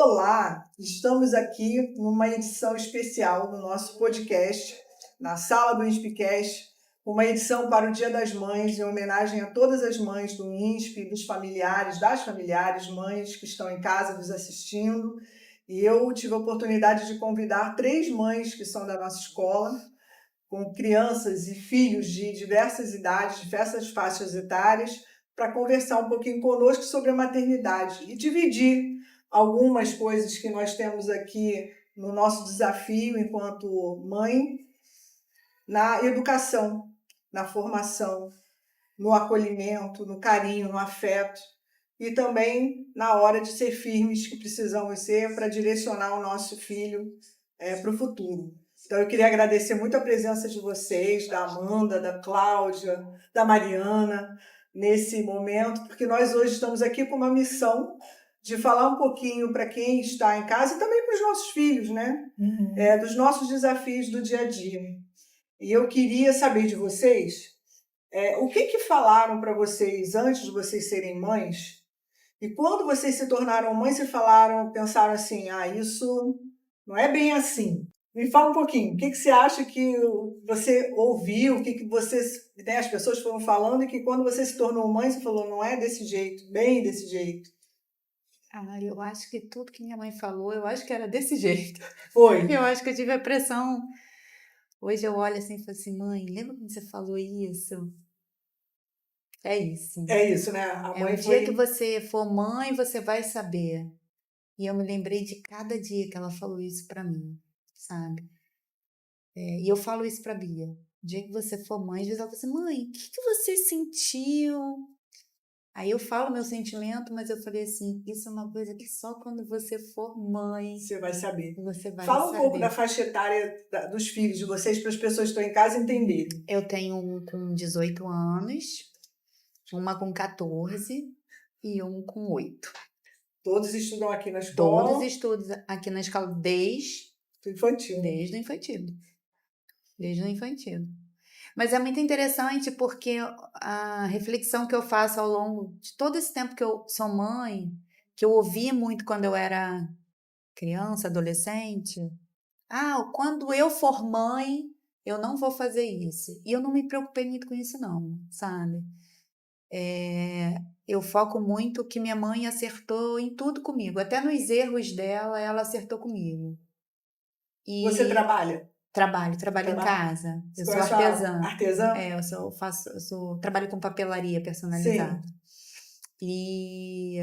Olá, estamos aqui numa edição especial do nosso podcast, na Sala do INSPcast, uma edição para o Dia das Mães, em homenagem a todas as mães do INSP, dos familiares, das familiares, mães que estão em casa nos assistindo. E eu tive a oportunidade de convidar 3 mães que são da nossa escola, com crianças e filhos de diversas idades, diversas faixas etárias, para conversar um pouquinho conosco sobre a maternidade e dividir algumas coisas que nós temos aqui no nosso desafio enquanto mãe, na educação, na formação, no acolhimento, no carinho, no afeto e também na hora de ser firmes que precisamos ser para direcionar o nosso filho para o futuro. Então eu queria agradecer muito a presença de vocês, da Amanda, da Cláudia, da Mariana, nesse momento, porque nós hoje estamos aqui com uma missão de falar um pouquinho para quem está em casa e também para os nossos filhos, né? Dos nossos desafios do dia a dia. E eu queria saber de vocês o que falaram para vocês antes de vocês serem mães, e quando vocês se tornaram mães, pensaram assim, isso não é bem assim. Me fala um pouquinho, o que você acha que você ouviu, o que vocês, né, as pessoas foram falando, e que quando você se tornou mãe, você falou, não é desse jeito, bem desse jeito. Eu acho que tudo que minha mãe falou, eu acho que era desse jeito. Foi. Eu acho que eu tive a pressão. Hoje eu olho assim e falo assim, mãe, lembra quando você falou isso? É isso. É isso, né? A mãe o dia que você for mãe, você vai saber. E eu me lembrei de cada dia que ela falou isso pra mim, sabe? E eu falo isso pra Bia. O dia que você for mãe, às vezes ela fala assim, mãe, o que você sentiu? Aí eu falo meu sentimento, mas eu falei assim, isso é uma coisa que só quando você for mãe você vai saber. Você vai Fala um saber. pouco da faixa etária dos filhos de vocês para as pessoas que estão em casa entenderem. Eu tenho um com 18 anos, uma com 14 e um com 8. Todos estudam aqui na escola? Todos estudam aqui na escola desde o infantil. Desde o infantil. Desde o infantil. Mas é muito interessante porque a reflexão que eu faço ao longo de todo esse tempo que eu sou mãe, que eu ouvi muito quando eu era criança, adolescente, quando eu for mãe, eu não vou fazer isso. E eu não me preocupei muito com isso não, sabe? Eu foco muito que minha mãe acertou em tudo comigo. Até nos erros dela, ela acertou comigo. E você trabalha? Trabalho em casa. Eu sou artesã. Artesã? Eu trabalho com papelaria personalizada. Sim.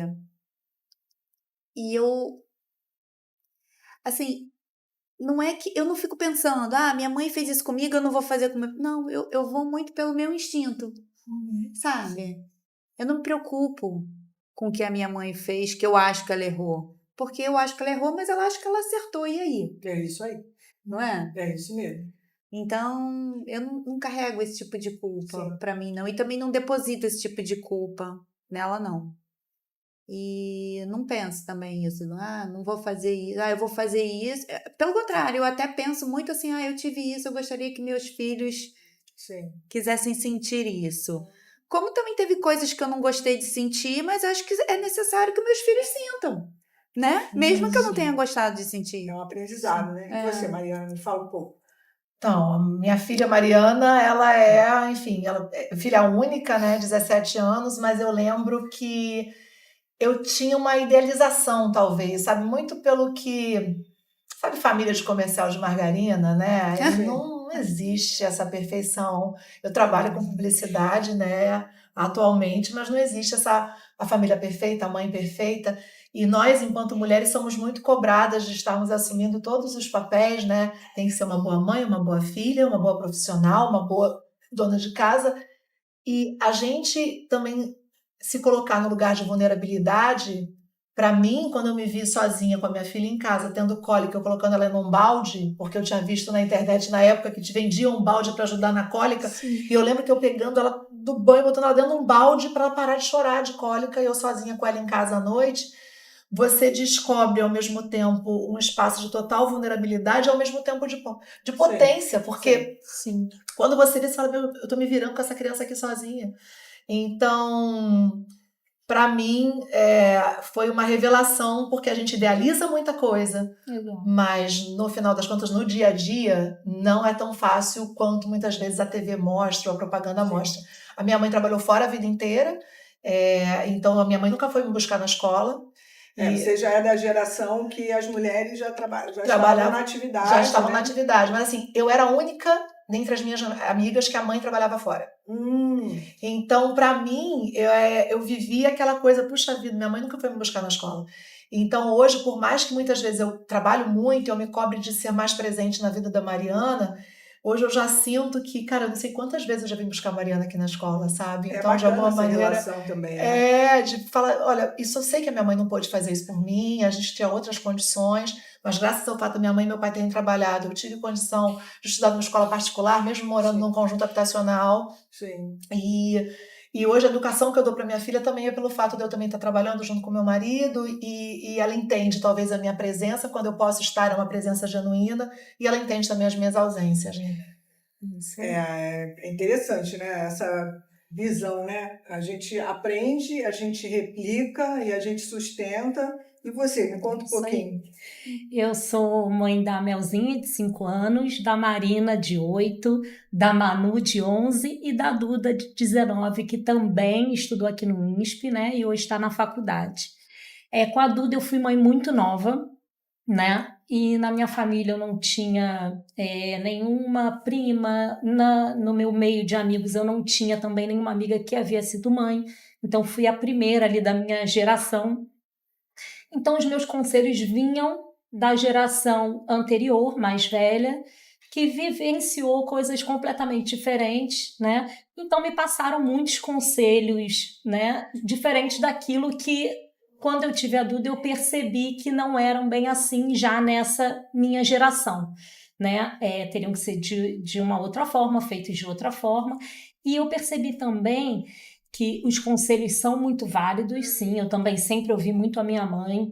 E eu, assim, não é que eu não fico pensando, minha mãe fez isso comigo, eu não vou fazer comigo. Não, eu vou muito pelo meu instinto, sabe? Eu não me preocupo com o que a minha mãe fez, que eu acho que ela errou. Porque eu acho que ela errou, mas ela acha que ela acertou, e aí? É isso aí. Não é? É isso mesmo. Então, eu não carrego esse tipo de culpa pra mim, não. E também não deposito esse tipo de culpa nela, não. E não penso também isso, não vou fazer isso, eu vou fazer isso. Pelo contrário, eu até penso muito assim, eu tive isso, eu gostaria que meus filhos quisessem sentir isso. Como também teve coisas que eu não gostei de sentir, mas acho que é necessário que meus filhos sintam, né? Mesmo que eu não tenha gostado de sentir. É um aprendizado, né? E você, Mariana, me fala um pouco. Então, a minha filha Mariana, ela ela é filha única, né, 17 anos, mas eu lembro que eu tinha uma idealização, talvez, sabe, muito pelo que, sabe, família de comercial de margarina, né, não existe essa perfeição. Eu trabalho com publicidade, né, atualmente, mas não existe a família perfeita, a mãe perfeita. E nós, enquanto mulheres, somos muito cobradas de estarmos assumindo todos os papéis, né? Tem que ser uma boa mãe, uma boa filha, uma boa profissional, uma boa dona de casa. E a gente também se colocar no lugar de vulnerabilidade, para mim, quando eu me vi sozinha com a minha filha em casa, tendo cólica, eu colocando ela num balde, porque eu tinha visto na internet na época que te vendiam um balde para ajudar na cólica, e eu lembro que eu pegando ela do banho, botando ela dentro de um balde para ela parar de chorar de cólica, e eu sozinha com ela em casa à noite. Você descobre ao mesmo tempo um espaço de total vulnerabilidade e ao mesmo tempo de potência, porque quando você vê, você fala, eu tô me virando com essa criança aqui sozinha. Então, para mim, foi uma revelação, porque a gente idealiza muita coisa, mas no final das contas, no dia a dia, não é tão fácil quanto muitas vezes a TV mostra, ou a propaganda mostra. A minha mãe trabalhou fora a vida inteira, então a minha mãe nunca foi me buscar na escola. Você já é da geração que as mulheres já estavam na atividade. Já estavam na atividade, mas assim, eu era a única dentre as minhas amigas que a mãe trabalhava fora. Então, para mim, eu vivia aquela coisa, puxa vida, minha mãe nunca foi me buscar na escola. Então, hoje, por mais que muitas vezes eu trabalho muito, eu me cobre de ser mais presente na vida da Mariana, hoje eu já sinto que, cara, eu não sei quantas vezes eu já vim buscar a Mariana aqui na escola, sabe? Então, de alguma maneira, também, né? De falar, olha, isso eu sei que a minha mãe não pôde fazer isso por mim, a gente tinha outras condições, mas graças ao fato da minha mãe e meu pai terem trabalhado, eu tive condição de estudar numa escola particular, mesmo morando num conjunto habitacional. Sim. E hoje a educação que eu dou para minha filha também é pelo fato de eu também estar trabalhando junto com meu marido, e ela entende talvez a minha presença, quando eu posso estar, é uma presença genuína, e ela entende também as minhas ausências. Né? É interessante, né? Essa visão, né? A gente aprende, a gente replica e a gente sustenta. E você, me conta um pouquinho. Eu sou mãe da Melzinha, de 5 anos, da Marina, de 8, da Manu, de 11 e da Duda, de 19, que também estudou aqui no INSP, né? E hoje está na faculdade. Com a Duda eu fui mãe muito nova, né? E na minha família eu não tinha nenhuma prima, no meu meio de amigos eu não tinha também nenhuma amiga que havia sido mãe, então fui a primeira ali da minha geração. Então os meus conselhos vinham da geração anterior, mais velha, que vivenciou coisas completamente diferentes, né? Então me passaram muitos conselhos, né, diferentes daquilo que, quando eu tive a Duda, eu percebi que não eram bem assim já nessa minha geração, né? Teriam que ser de uma outra forma, feitos de outra forma. E eu percebi também que os conselhos são muito válidos, sim. Eu também sempre ouvi muito a minha mãe,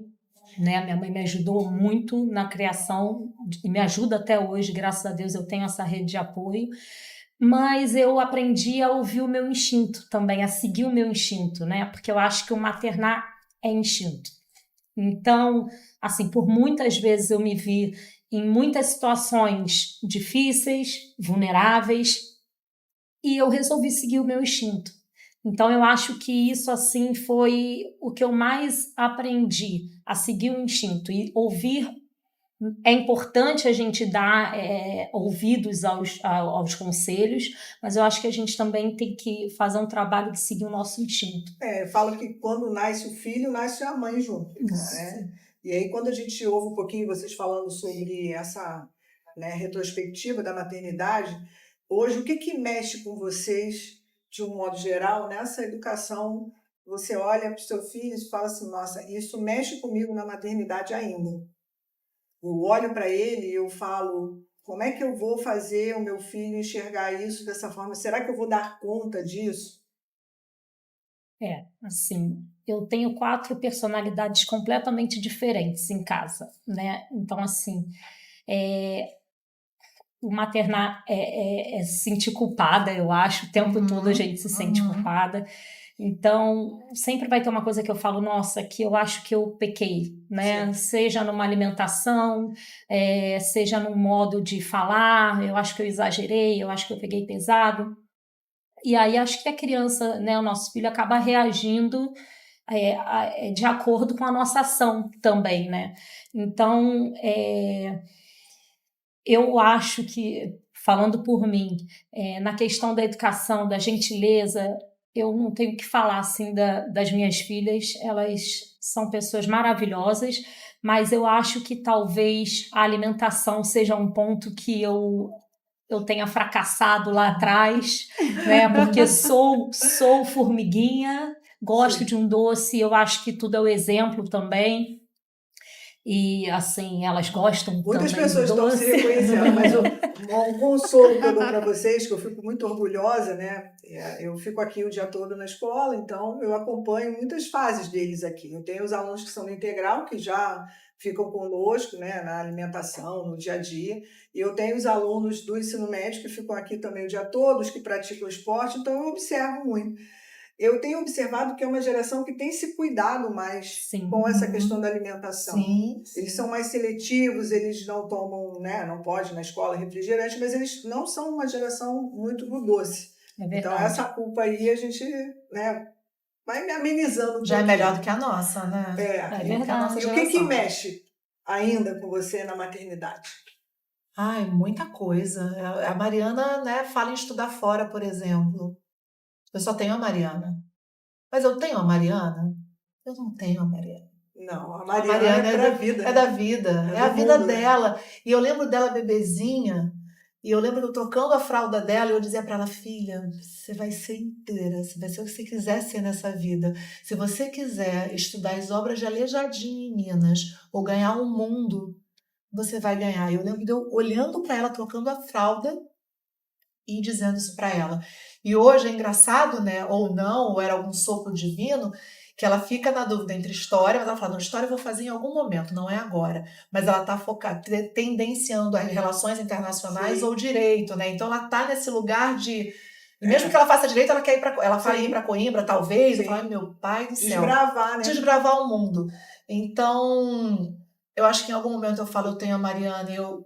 né? A minha mãe me ajudou muito na criação e me ajuda até hoje, graças a Deus eu tenho essa rede de apoio. Mas eu aprendi a ouvir o meu instinto também, a seguir o meu instinto, né? Porque eu acho que o maternar é instinto. Então, assim, por muitas vezes eu me vi em muitas situações difíceis, vulneráveis, e eu resolvi seguir o meu instinto. Então, eu acho que isso, assim, foi o que eu mais aprendi, a seguir o instinto e ouvir. É importante a gente dar ouvidos aos conselhos, mas eu acho que a gente também tem que fazer um trabalho de seguir o nosso instinto. Eu falo que quando nasce o filho, nasce a mãe junto. Né? E aí, quando a gente ouve um pouquinho vocês falando sobre essa, né, retrospectiva da maternidade, hoje, o que mexe com vocês, de um modo geral, nessa educação? Você olha para o seu filho e fala assim, nossa, isso mexe comigo na maternidade ainda. Eu olho para ele e eu falo, como é que eu vou fazer o meu filho enxergar isso dessa forma? Será que eu vou dar conta disso? Assim, eu tenho 4 personalidades completamente diferentes em casa, né? Então, assim, o maternar é se sentir culpada, eu acho, o tempo todo a gente se sente culpada. Então, sempre vai ter uma coisa que eu falo, nossa, que eu acho que eu pequei, né? Sim. Seja numa alimentação, seja num modo de falar, eu acho que eu exagerei, eu acho que eu peguei pesado. E aí acho que a criança, né, o nosso filho acaba reagindo de acordo com a nossa ação também, né? Então, eu acho que, falando por mim, na questão da educação, da gentileza, eu não tenho que falar assim das minhas filhas, elas são pessoas maravilhosas, mas eu acho que talvez a alimentação seja um ponto que eu tenha fracassado lá atrás, né? Porque sou formiguinha, gosto Sim. de um doce, eu acho que tudo é o exemplo também. E, assim, elas gostam Muitas também pessoas do doce. Estão se reconhecendo, mas um consolo que eu dou para vocês, que eu fico muito orgulhosa, né? Eu fico aqui o dia todo na escola, então eu acompanho muitas fases deles aqui. Eu tenho os alunos que são no integral, que já ficam conosco, né, na alimentação, no dia a dia, e eu tenho os alunos do ensino médio que ficam aqui também o dia todo, os que praticam esporte, então eu observo muito. Eu tenho observado que é uma geração que tem se cuidado mais Sim. com essa questão da alimentação. Sim. Eles são mais seletivos, eles não tomam, né, não pode na escola refrigerante, mas eles não são uma geração muito do doce. É Então verdade. essa culpa aí a gente, né, vai amenizando um Já é pouquinho. melhor do que a nossa, né? É Do que a nossa E o que geração. mexe ainda com você na maternidade? Ai, muita coisa. A Mariana, né, fala em estudar fora, por exemplo. Eu só tenho a Mariana. Mas eu tenho a Mariana? Eu não tenho a Mariana. Não, a A Mariana Mariana é pra vida. é da vida, É é a do vida mundo, né? dela. E eu lembro dela bebezinha, e eu lembro eu trocando a fralda dela, e eu dizia para ela, filha, você vai ser inteira, você vai ser o que você quiser ser nessa vida. Se você quiser estudar as obras de Aleijadinho em Minas, ou ganhar um mundo, você vai ganhar. Eu lembro de eu olhando para ela, trocando a fralda, e dizendo isso para ela. E hoje é engraçado, né? Ou não, ou era algum sopro divino, que ela fica na dúvida entre história, mas ela fala, não, história eu vou fazer em algum momento, não é agora. Mas ela está focada, tendenciando as relações internacionais Sim. ou direito, né? Então ela está nesse lugar de. E mesmo que ela faça direito, ela quer ir para. Ela vai Sim. ir para Coimbra, talvez. Eu Sim. falo, ai, meu pai do céu. Desbravar, né? Desbravar o mundo. Então, eu acho que em algum momento eu falo, eu tenho a Mariana, e eu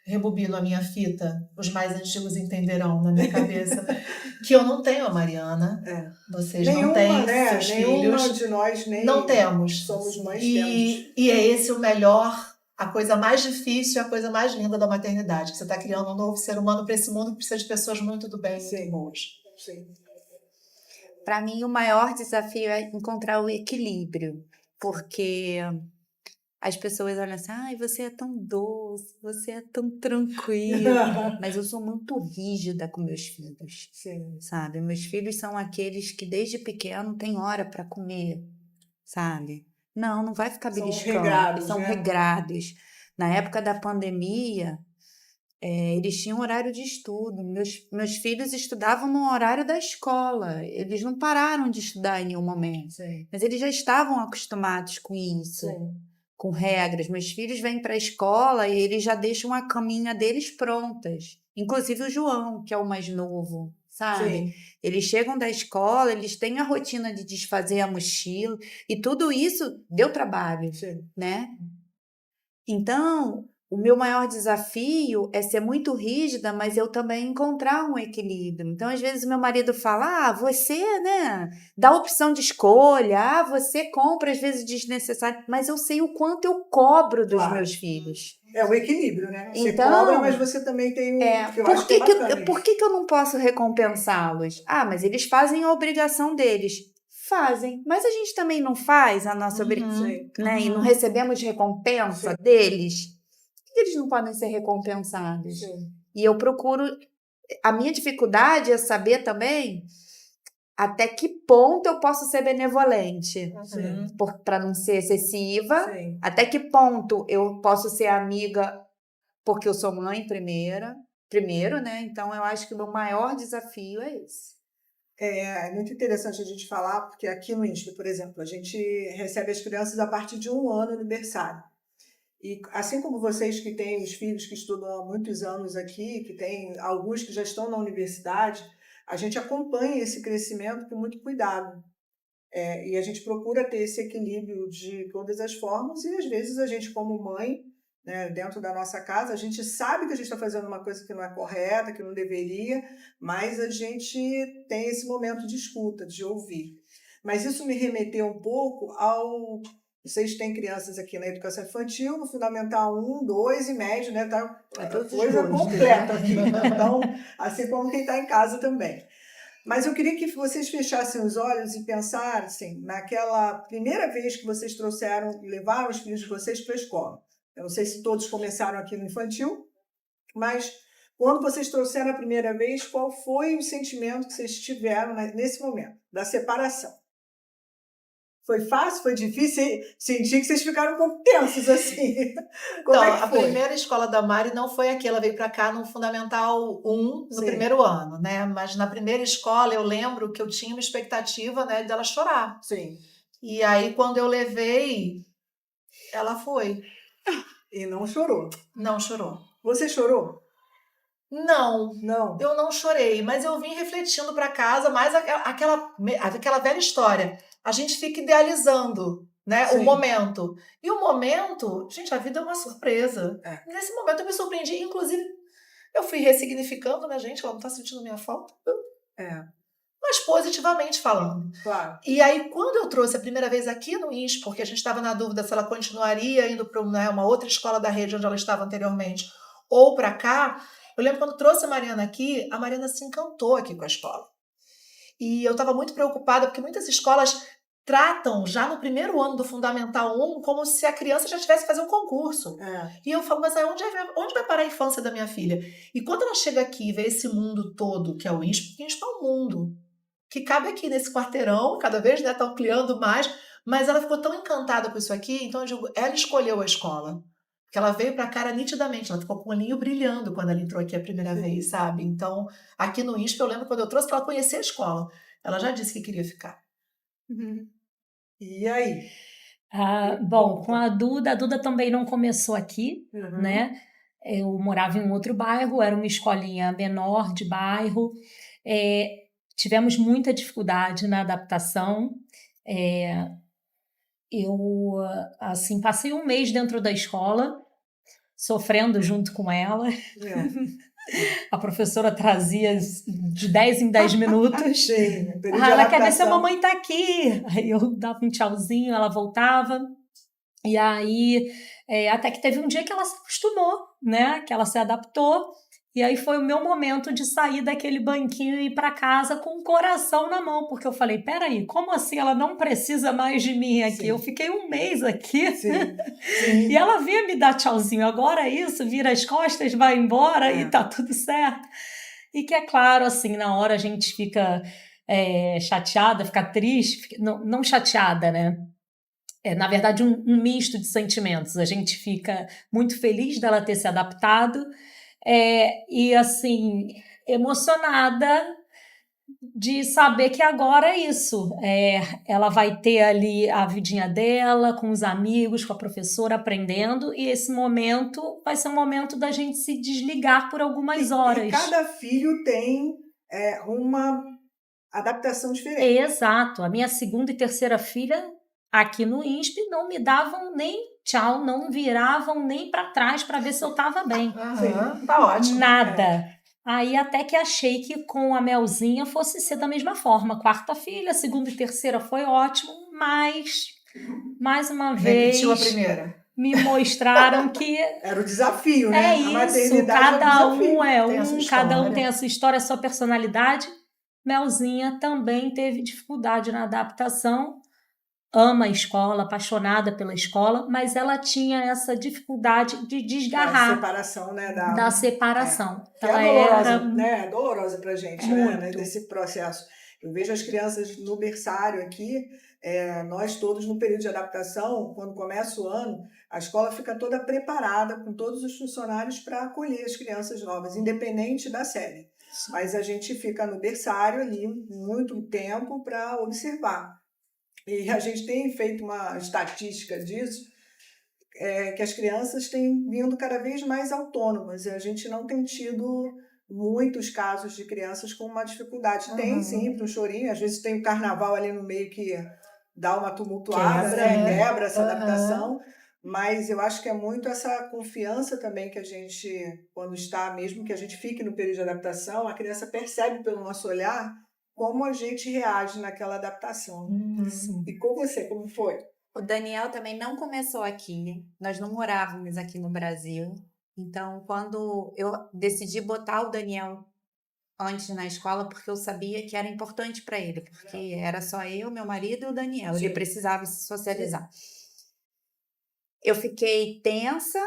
rebobino a minha fita, os mais antigos entenderão na minha cabeça, que eu não tenho a Mariana, vocês não Nenhuma, têm né? seus Nenhuma filhos, de nós nem não temos. somos mães, temos. E é esse o melhor, a coisa mais difícil e a coisa mais linda da maternidade, que você está criando um novo ser humano para esse mundo que precisa de pessoas muito do bem, Sim. muito boas. Sim. Para mim, o maior desafio é encontrar o equilíbrio, porque as pessoas olham assim, ai, você é tão doce, você é tão tranquila, mas eu sou muito rígida com meus filhos, Sim. sabe? Meus filhos são aqueles que desde pequeno têm hora para comer, sabe? Não vai ficar São beliscando, regrados, são né? regrados. Na época da pandemia, eles tinham horário de estudo. Meus filhos estudavam no horário da escola. Eles não pararam de estudar em nenhum momento. Sim. Mas eles já estavam acostumados com isso, Sim. com regras. Meus filhos vêm para a escola e eles já deixam a caminha deles prontas. Inclusive o João, que é o mais novo, sabe? Sim. Eles chegam da escola, eles têm a rotina de desfazer a mochila. E tudo isso deu trabalho, Sim. né? Então, o meu maior desafio é ser muito rígida, mas eu também encontrar um equilíbrio. Então, às vezes, meu marido fala, você, né, dá opção de escolha, você compra, às vezes, desnecessário, mas eu sei o quanto eu cobro dos Claro. meus filhos. É o equilíbrio, né? Você Então, cobra, mas você também tem um... que eu acho que é bacana por que eu não posso recompensá-los? Mas eles fazem a obrigação deles. Fazem, mas a gente também não faz a nossa obrigação, né? E não recebemos recompensa deles. Por que eles não podem ser recompensados? Sim. E eu procuro... A minha dificuldade é saber também até que ponto eu posso ser benevolente. Sim. Para não ser excessiva. Sim. Até que ponto eu posso ser amiga porque eu sou mãe primeiro, né? Então, eu acho que o meu maior desafio é esse. É muito interessante a gente falar, porque aqui no INSP, por exemplo, a gente recebe as crianças a partir de 1 ano no berçário. E assim como vocês que têm os filhos que estudam há muitos anos aqui, que tem alguns que já estão na universidade, a gente acompanha esse crescimento com muito cuidado. E a gente procura ter esse equilíbrio de todas as formas, e às vezes a gente, como mãe, né, dentro da nossa casa, a gente sabe que a gente está fazendo uma coisa que não é correta, que não deveria, mas a gente tem esse momento de escuta, de ouvir. Mas isso me remeteu um pouco ao... Vocês têm crianças aqui na educação infantil, no Fundamental 1, 2 e médio, né? Tá coisa completa aqui. Então, assim como quem está em casa também. Mas eu queria que vocês fechassem os olhos e pensassem naquela primeira vez que vocês levaram os filhos de vocês para a escola. Eu não sei se todos começaram aqui no infantil, mas quando vocês trouxeram a primeira vez, qual foi o sentimento que vocês tiveram nesse momento, da separação? Foi fácil? Foi difícil? Senti que vocês ficaram um pouco tensos, assim. Como Então, é que a foi? primeira escola da Mari não foi aqui, ela veio para cá no Fundamental 1, no Sim. primeiro ano, né? Mas na primeira escola eu lembro que eu tinha uma expectativa, né, dela chorar. Sim. E aí, quando eu levei, ela foi. E não chorou? Não chorou. Você chorou? Não, Não. eu não chorei, mas eu vim refletindo para casa, mais aquela velha história. A gente fica idealizando, né, o Sim. momento. E o momento, gente, a vida é uma surpresa. É. Nesse momento eu me surpreendi, inclusive eu fui ressignificando, né, gente? Ela não tá sentindo minha falta. É, Mas positivamente falando. claro. E aí, quando eu trouxe a primeira vez aqui no INSP, porque a gente estava na dúvida se ela continuaria indo para uma outra escola da rede onde ela estava anteriormente, ou para cá, eu lembro quando trouxe a Mariana aqui, a Mariana se encantou aqui com a escola. E eu estava muito preocupada, porque muitas escolas tratam já no primeiro ano do Fundamental 1 como se a criança já tivesse que fazer um concurso. É. E eu falo, mas aí onde vai parar a infância da minha filha? E quando ela chega aqui e vê esse mundo todo, que é o INSP, porque o INSP é um mundo que cabe aqui nesse quarteirão, cada vez, né, estão ampliando mais, mas ela ficou tão encantada com isso aqui, então eu digo, ela escolheu a escola. Porque ela veio para cá nitidamente, ela ficou com o olhinho brilhando quando ela entrou aqui a primeira vez, sabe? Então, aqui no INSP, eu lembro quando eu trouxe para ela conhecer a escola. Ela já disse que queria ficar. E aí? Bom, com a Duda também não começou aqui, Uhum. né? Eu morava em um outro bairro, era uma escolinha menor de bairro. Tivemos muita dificuldade na adaptação. Eu, assim, passei um mês dentro da escola, sofrendo junto com ela. É. A professora trazia de 10 em 10 minutos. Sim, período de Ela quer ver se a adaptação. mamãe tá aqui. Aí eu dava um tchauzinho, ela voltava. E aí, até que teve um dia que ela se acostumou, né? Que ela se adaptou. E aí foi o meu momento de sair daquele banquinho e ir para casa com o coração na mão. Porque eu falei, peraí, como assim ela não precisa mais de mim aqui? Sim. Eu fiquei um mês aqui. Sim, sim. E ela vinha me dar tchauzinho. Agora é isso, vira as costas, vai embora e tá tudo certo. E que é claro, assim, na hora a gente fica chateada, fica triste. Não chateada, né? Na verdade, um misto de sentimentos. A gente fica muito feliz dela ter se adaptado e, assim, emocionada de saber que agora é isso. Ela vai ter ali a vidinha dela, com os amigos, com a professora, aprendendo, e esse momento vai ser um momento da gente se desligar por algumas horas. E cada filho tem uma adaptação diferente. Exato. A minha segunda e terceira filha, aqui no INSP, não me davam nem tchau, não viravam nem para trás para ver se eu estava bem. Tá ótimo. Nada. Aí até que achei que com a Melzinha fosse ser da mesma forma. Quarta filha, segunda e terceira foi ótimo, mas mais uma vez Repetiu a primeira. me mostraram que Era o desafio, né? é A isso, maternidade cada é um desafio. um é Tem a sua um, cada um história. tem a sua história, a sua personalidade. Melzinha também teve dificuldade na adaptação, ama a escola, apaixonada pela escola, mas ela tinha essa dificuldade de Da desgarrar separação, né? da separação. Que é Ela dolorosa, era né? É dolorosa pra gente, muito. né? Desse processo. Eu vejo as crianças no berçário aqui, nós todos no período de adaptação, quando começa o ano, a escola fica toda preparada com todos os funcionários para acolher as crianças novas, independente da série. Mas a gente fica no berçário ali muito tempo para observar. E a gente tem feito uma estatística disso, que as crianças têm vindo cada vez mais autônomas. E a gente não tem tido muitos casos de crianças com uma dificuldade. Tem sempre um chorinho, às vezes tem o carnaval ali no meio que dá uma tumultuada, quebra essa adaptação. Mas eu acho que é muito essa confiança também que a gente, quando está, mesmo que a gente fique no período de adaptação, a criança percebe pelo nosso olhar como a gente reage naquela adaptação. E com você, como foi? O Daniel também não começou aqui, nós não morávamos aqui no Brasil. Então, quando eu decidi botar o Daniel antes na escola, porque eu sabia que era importante para ele, porque era só eu, meu marido e o Daniel, ele precisava se socializar. Eu fiquei tensa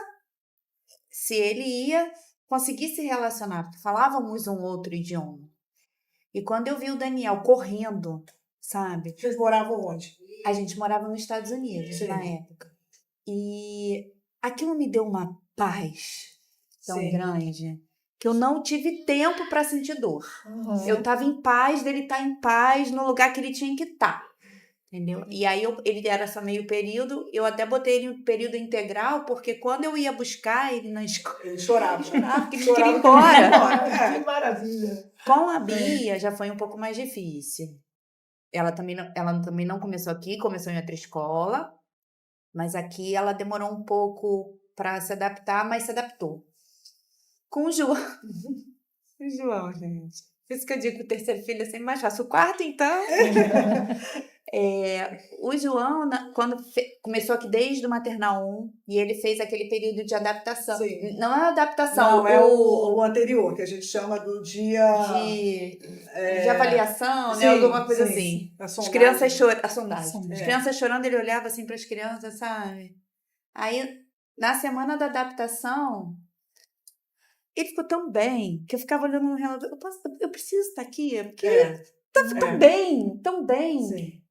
se ele ia conseguir se relacionar, porque falávamos um outro idioma. E quando eu vi o Daniel correndo, sabe? Vocês moravam onde? A gente morava nos Estados Unidos na época. E aquilo me deu uma paz tão grande que eu não tive tempo para sentir dor. Eu estava em paz, dele estar em paz no lugar que ele tinha que estar. Entendeu? E aí ele era só meio período, eu até botei ele em período integral, porque quando eu ia buscar ele na escola, Ele chorava. ele chorava, porque ele Chorava queria ir que ele queria ir embora. embora. Que maravilha. Com a Bia já foi um pouco mais difícil. Ela também não começou aqui, começou em outra escola, mas aqui ela demorou um pouco para se adaptar, mas se adaptou. Com o João. O João, gente. Por isso que eu digo que o terceiro filho é sempre mais fácil. O quarto, então. O João, quando começou aqui desde o maternal 1, e ele fez aquele período de adaptação. Sim. Não é adaptação, Não, é o anterior, que a gente chama do dia... de avaliação, né? Sim, Alguma coisa sim. assim. A As sondagem. crianças chorando. A sondagem. Sondagem. As crianças chorando, ele olhava assim para as crianças, sabe? Aí, na semana da adaptação, ele ficou tão bem que eu ficava olhando no relógio. Eu preciso estar aqui, porque tá tão bem, tão bem. Sim,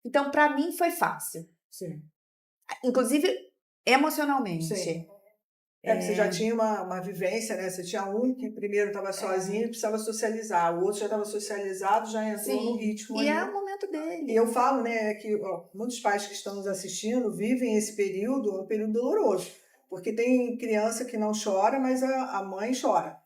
Então, para mim, foi fácil. sim. Inclusive, emocionalmente. Sim. Porque você já tinha uma vivência, né? Você tinha um que primeiro estava sozinho e precisava socializar. O outro já estava socializado, já entrou no ritmo. E ali. é o momento dele. E eu falo, né, que muitos pais que estão nos assistindo vivem esse período, um período doloroso. Porque tem criança que não chora, mas a mãe chora.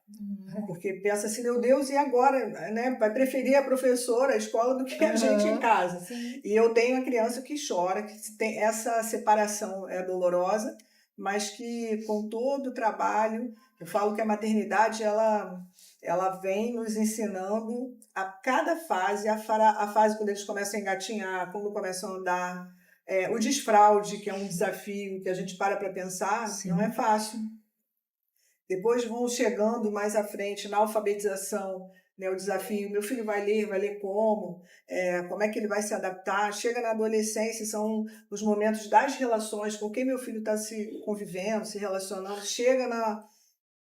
Porque pensa assim, meu Deus, e agora? Né? Vai preferir a professora, a escola, do que a gente em casa. Sim. E eu tenho uma criança que chora, que tem essa separação é dolorosa, mas que com todo o trabalho, eu falo que a maternidade ela vem nos ensinando a cada fase, a fase quando eles começam a engatinhar, quando começam a andar, o desfraude, que é um desafio que a gente para pensar, Sim. não é fácil. Depois vão chegando mais à frente na alfabetização, né, o desafio, meu filho vai ler como é que ele vai se adaptar. Chega na adolescência, são os momentos das relações, com quem meu filho está se convivendo, se relacionando. Chega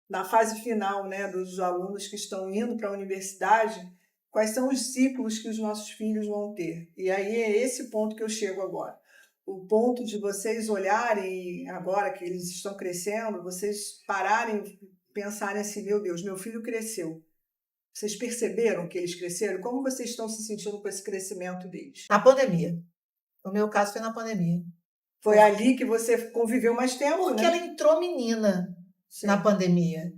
na fase final, né, dos alunos que estão indo para a universidade, quais são os ciclos que os nossos filhos vão ter. E aí é esse ponto que eu chego agora. O ponto de vocês olharem, agora que eles estão crescendo, vocês pararem e pensarem assim, meu Deus, meu filho cresceu. Vocês perceberam que eles cresceram? Como vocês estão se sentindo com esse crescimento deles? Na pandemia. No meu caso foi na pandemia. Foi ali que você conviveu mais tempo, Porque né? ela entrou menina Sim. na pandemia.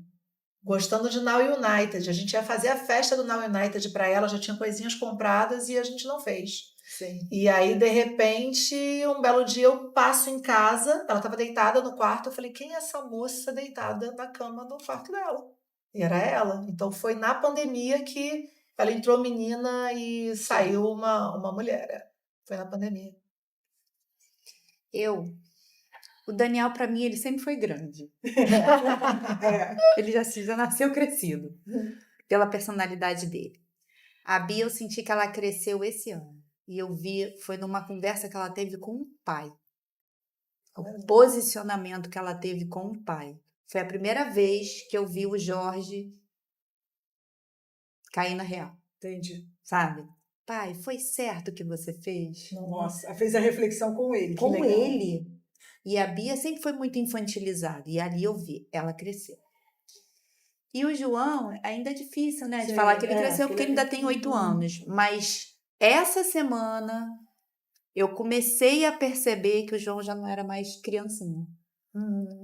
Gostando de Now United. A gente ia fazer a festa do Now United para ela, já tinha coisinhas compradas e a gente não fez. Sim. E aí, de repente, um belo dia eu passo em casa, ela estava deitada no quarto, eu falei, quem é essa moça deitada na cama do quarto dela? E era ela. Então foi na pandemia que ela entrou menina e saiu uma mulher. Foi na pandemia. O Daniel, para mim, ele sempre foi grande. Ele já nasceu crescido, pela personalidade dele. A Bia, eu senti que ela cresceu esse ano. E eu vi, foi numa conversa que ela teve com o pai. O posicionamento que ela teve com o pai. Foi a primeira vez que eu vi o Jorge cair na real. Entendi. Sabe? Pai, foi certo o que você fez? Nossa, fez a reflexão com ele. Com que legal. ele. E a Bia sempre foi muito infantilizada. E ali eu vi, ela cresceu. E o João, ainda é difícil, né? De Sim, falar que ele cresceu, porque ele ele ainda tem 8 anos. Mas essa semana eu comecei a perceber que o João já não era mais criancinha.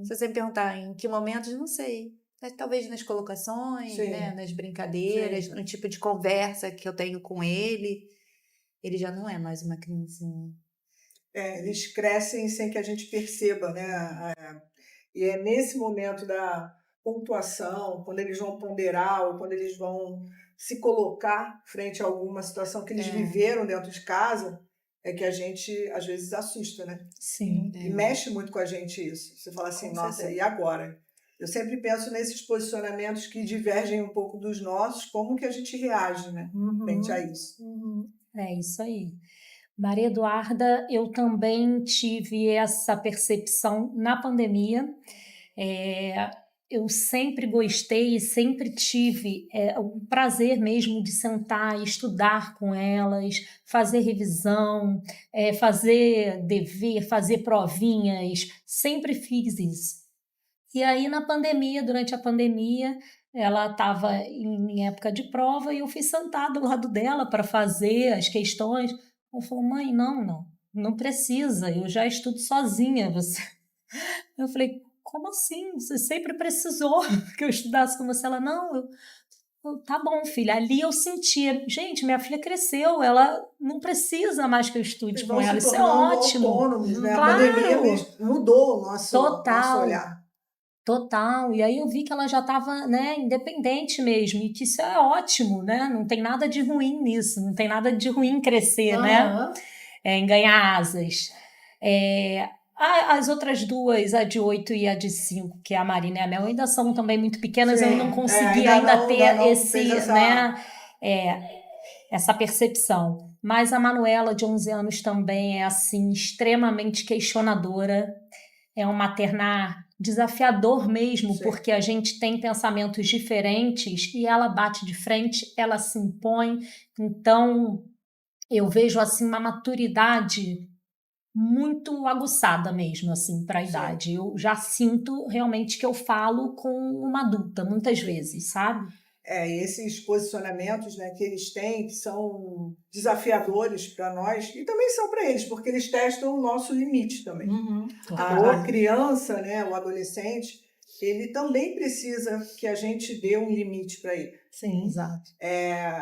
Se você me perguntar em que momentos, não sei. Mas talvez nas colocações, Sim. né? Nas brincadeiras, Sim. no tipo de conversa que eu tenho com ele. Ele já não é mais uma criancinha. Eles crescem sem que a gente perceba, né? E é nesse momento da pontuação, quando eles vão ponderar ou quando eles vão se colocar frente a alguma situação que eles viveram dentro de casa, é que a gente, às vezes, assusta, né? Sim. E mexe muito com a gente isso. Você fala assim, Com nossa, certeza. e agora? Eu sempre penso nesses posicionamentos que divergem um pouco dos nossos, como que a gente reage, né? Frente a isso. É isso aí. Maria Eduarda, eu também tive essa percepção na pandemia. Eu sempre gostei e sempre tive o prazer mesmo de sentar e estudar com elas, fazer revisão, fazer dever, fazer provinhas, sempre fiz isso. E aí na pandemia, durante a pandemia, ela estava em época de prova e eu fui sentar do lado dela para fazer as questões. Ela falou, mãe, não precisa, eu já estudo sozinha. Eu falei, como assim? Você sempre precisou que eu estudasse com você? Ela, não, tá bom, filha. Ali eu sentia, gente, minha filha cresceu, ela não precisa mais que eu estude Eles com vão ela. se Isso é tornando ótimo. autônomos, né? A pandemia Claro, mudou o nosso total. olhar. Total, e aí eu vi que ela já estava, né, independente mesmo, e que isso é ótimo, né, não tem nada de ruim nisso, não tem nada de ruim em crescer, né, Aham. em ganhar asas. As outras duas, a de 8 e a de 5, que é a Marina e a Mel, ainda são também muito pequenas, eu não Sim, consegui ainda ter não fez essa. essa percepção. Mas a Manuela, de 11 anos, também é, assim, extremamente questionadora, é um maternar desafiador mesmo, Sim. porque a gente tem pensamentos diferentes e ela bate de frente, ela se impõe. Então, eu vejo assim uma maturidade muito aguçada mesmo assim para a Sim. idade. Eu já sinto realmente que eu falo com uma adulta muitas vezes, sabe? Esses posicionamentos, né, que eles têm, que são desafiadores para nós, e também são para eles, porque eles testam o nosso limite também. Uhum. A criança, né, o adolescente, ele também precisa que a gente dê um limite para ele. Sim. Exato.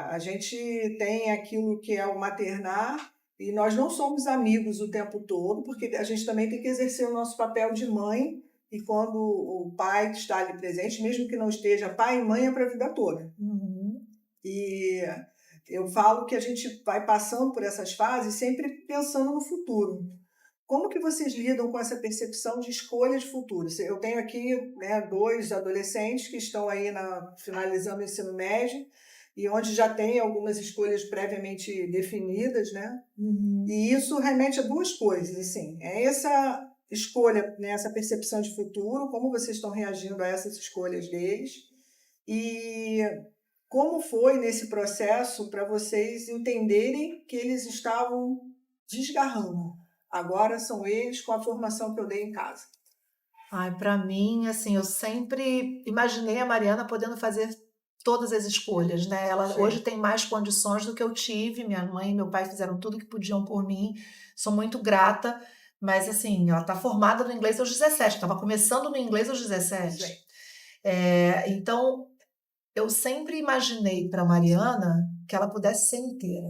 A gente tem aquilo que é o maternar, e nós não somos amigos o tempo todo, porque a gente também tem que exercer o nosso papel de mãe, e quando o pai está ali presente, mesmo que não esteja, pai e mãe é para a vida toda. Uhum. E eu falo que a gente vai passando por essas fases sempre pensando no futuro. Como que vocês lidam com essa percepção de escolha de futuro? Eu tenho aqui, né, 2 adolescentes que estão aí finalizando o ensino médio e onde já tem algumas escolhas previamente definidas, né? Uhum. E isso remete a 2 coisas, assim, é essa escolha, né, essa percepção de futuro, como vocês estão reagindo a essas escolhas deles e como foi nesse processo para vocês entenderem que eles estavam desgarrando. Agora são eles com a formação que eu dei em casa. Ai, para mim, assim, eu sempre imaginei a Mariana podendo fazer todas as escolhas, né? Ela Sim. hoje tem mais condições do que eu tive. Minha mãe e meu pai fizeram tudo que podiam por mim. Sou muito grata, mas assim, ela está formada no inglês aos 17. Estava começando no inglês aos 17. Sim. Então, eu sempre imaginei para Mariana que ela pudesse ser inteira.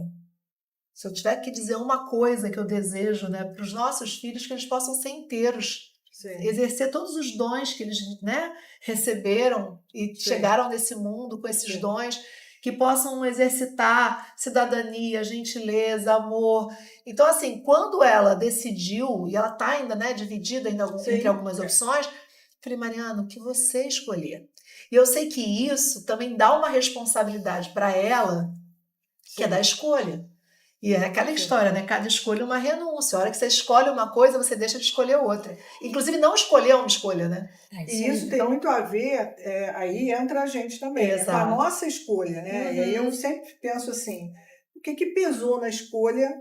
Se eu tiver que dizer uma coisa que eu desejo, né, para os nossos filhos, que eles possam ser inteiros, Sim. exercer todos os dons que eles, né, receberam e Sim. chegaram nesse mundo com esses Sim. dons, que possam exercitar cidadania, gentileza, amor. Então, assim, quando ela decidiu, e ela está ainda, né, dividida ainda Sim. entre algumas opções, falei, Mariana, o que você escolher? E eu sei que isso também dá uma responsabilidade para ela, que é da escolha. E é aquela história, né? Cada escolha é uma renúncia. A hora que você escolhe uma coisa, você deixa de escolher outra. Inclusive, não escolher é uma escolha, né? E isso tem muito a ver, aí entra a gente também, né? Com a nossa escolha, né? E aí eu sempre penso assim, o que pesou na escolha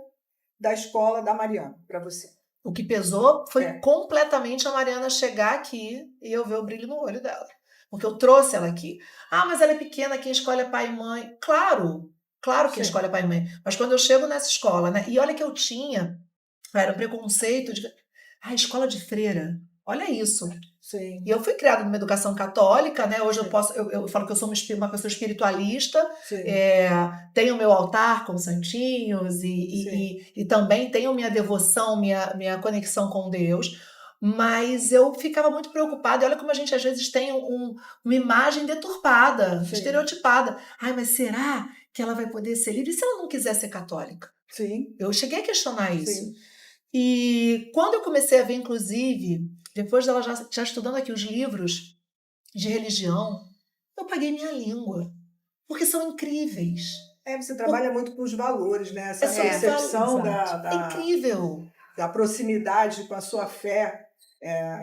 da escola da Mariana para você? O que pesou foi completamente a Mariana chegar aqui e eu ver o brilho no olho dela. Porque eu trouxe ela aqui. Ah, mas ela é pequena, quem escolhe é pai e mãe. Claro que escolhe é pai e mãe. Mas quando eu chego nessa escola, né? E olha que eu tinha, era um preconceito de... escola de freira. Olha isso. Sim. E eu fui criada numa educação católica, né? Hoje eu falo que eu sou uma pessoa espiritualista, tenho meu altar com santinhos e também tenho minha devoção, minha conexão com Deus, mas eu ficava muito preocupada. E olha como a gente às vezes tem uma imagem deturpada, estereotipada. Ai, mas será que ela vai poder ser livre? E se ela não quiser ser católica? Sim. Eu cheguei a questionar isso. Sim. E quando eu comecei a ver, inclusive, depois dela já estudando aqui os livros de religião, eu paguei minha língua, porque são incríveis. Você trabalha muito com os valores, né? Essa percepção incrível. Da proximidade com a sua fé.